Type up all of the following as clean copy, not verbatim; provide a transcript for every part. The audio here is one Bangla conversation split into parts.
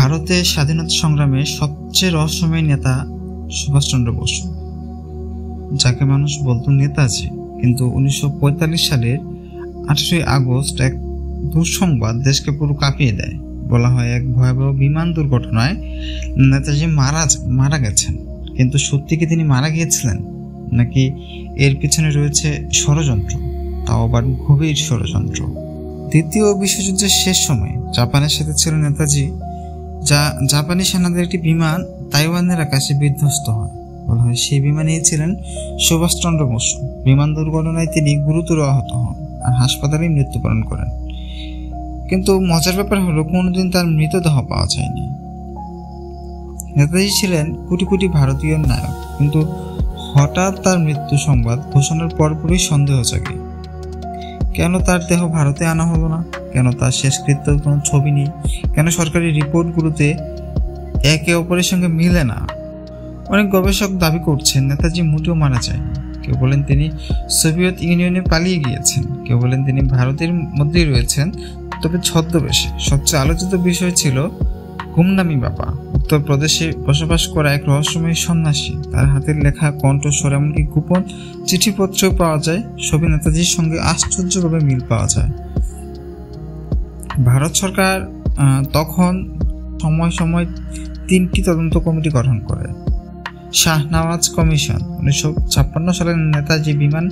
ভারতের স্বাধীনতা সংগ্রামে সবচেয়ে রহস্যময় নেতা সুভাষচন্দ্র বসু, যাকে মানুষ বলতো নেতাজি। কিন্তু 1945 সালের 18 আগস্ট এক দুঃসংবাদ দেশকে পুরো কাঁপিয়ে দেয়। বলা হয় এক ভয়াবহ বিমান দুর্ঘটনায় নেতাজি মারা গেছেন। কিন্তু সত্যি কি তিনি মারা গিয়েছিলেন, নাকি এর পিছনে রয়েছে ষড়যন্ত্র, তাও আবার গভীর ষড়যন্ত্র? দ্বিতীয় বিশ্বযুদ্ধের শেষ সময়ে জাপানের সাথে ছিল নেতাজি। জাপানি সেনাদের একটি বিমান তাইওয়ানের আকাশে বিধ্বস্ত হয়। বলা হয় সেই বিমানে ছিলেন সুভাষচন্দ্র বসু। বিমান দুর্ঘটনায় তিনি গুরুতর আহত হন আর হাসপাতালে মৃত্যুবরণ করেন। কিন্তু মজার ব্যাপার হলো কোনোদিন তার মৃতদেহ পাওয়া যায়নি। নেতাজি ছিলেন কোটি কোটি ভারতীয় নায়ক, কিন্তু হঠাৎ তার মৃত্যু সংবাদ ঘোষণার পরপরই সন্দেহ জাগে। কেন তার দেহ ভারতে আনা হলো না? কেন তার শেষকৃত্যের কোনো ছবি নেই? কেন সরকারি রিপোর্টগুলোতে একে অপরের সঙ্গে মিলে না? অনেক গবেষক দাবি করছেন নেতাজি মোটেও মারা যায়নি। কেউ বলেন তিনি সোভিয়েত ইউনিয়নে পালিয়ে গিয়েছেন, কেউ বলেন তিনি ভারতের মধ্যেই রয়েছেন, তবে ছদ্মবেশে। সবচেয়ে আলোচিত বিষয় ছিল গুমনামি বাবা, উত্তরপ্রদেশে বসবাস করা এক রহস্যময় সন্ন্যাসী। তার হাতের লেখা কণ্ঠস্বর, এমনকি গোপন চিঠিপত্র পাওয়া যায়। ছবি নেতাজির সঙ্গে আশ্চর্যভাবে মিল পাওয়া যায়। ভারত সরকার তখন সময় সময় 3টি তদন্ত কমিটি গঠন করে। শাহনওয়াজ কমিশন 1956 সালে নেতাজি বিমান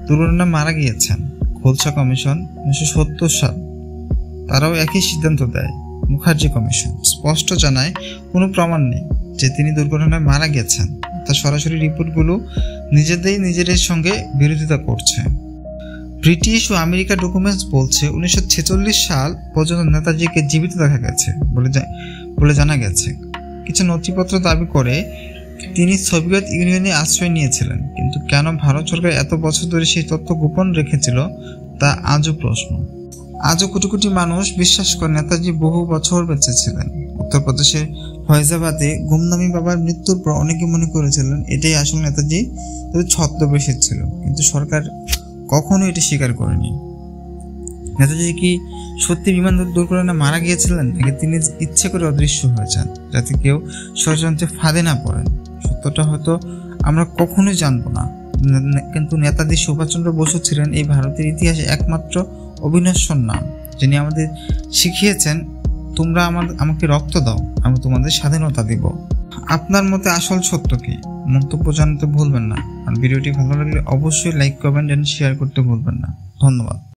দুর্ঘটনায় মারা গিয়েছেন। খোলসা কমিশন 1970 সাল, তারাও একই সিদ্ধান্ত দেয়। মুখার্জি কমিশন স্পষ্ট জানায় কোনো প্রমাণ নেই যে তিনি দুর্ঘটনায় মারা গেছেন। তার সরাসরি রিপোর্টগুলো নিজেদের সঙ্গে বিরোধিতা করছে। ব্রিটিশ ও আমেরিকার ডকুমেন্টস বলছে 1946 সাল পর্যন্ত নেতাজিকে জীবিত দেখা গেছে বলে জানা গেছে। কিছু নথিপত্র দাবি করে তিনি সোভিয়েত ইউনিয়নে আশ্রয় নিয়েছিলেন। কিন্তু কেন ভারত সরকার এত বছর ধরে সেই তথ্য গোপন রেখেছিল তা আজও প্রশ্ন। আজও কোটি কোটি মানুষ বিশ্বাস করে নেতাজি বহু বছর বেঁচে ছিলেন। উত্তরপ্রদেশের ফয়জাবাদে গুমনামি বাবার মৃত্যুর পর অনেকে মনে করেছিলেন এটাই আসল নেতাজি, ছদ্মবেশে ছিল। কিন্তু সরকার কখনো এটি স্বীকার করেনি। নেতাজি কি সত্যি বিমান দুর্ঘটনায় মারা গিয়েছিলেন, নাকি তিনি ইচ্ছে করে অদৃশ্য হয়েছেন যাতে কেউ ষড়যন্ত্রের ফাঁদে না পড়েন? সত্যটা হয়তো আমরা কখনোই জানবো না। কিন্তু নেতাজি সুভাষচন্দ্র বসু ছিলেন এই ভারতের ইতিহাসে একমাত্র অবিনশ্বর নাম, যিনি আমাদের শিখিয়েছেন তোমরা আমাকে রক্ত দাও, আমি তোমাদের স্বাধীনতা দিব। আপনার মতে আসল সত্য কি? মন্তব্য জানাতে ভুলবেন না। আর ভিডিওটি ভালো লাগলে অবশ্যই লাইক, কমেন্ট এন্ড শেয়ার করতে ভুলবেন না। ধন্যবাদ।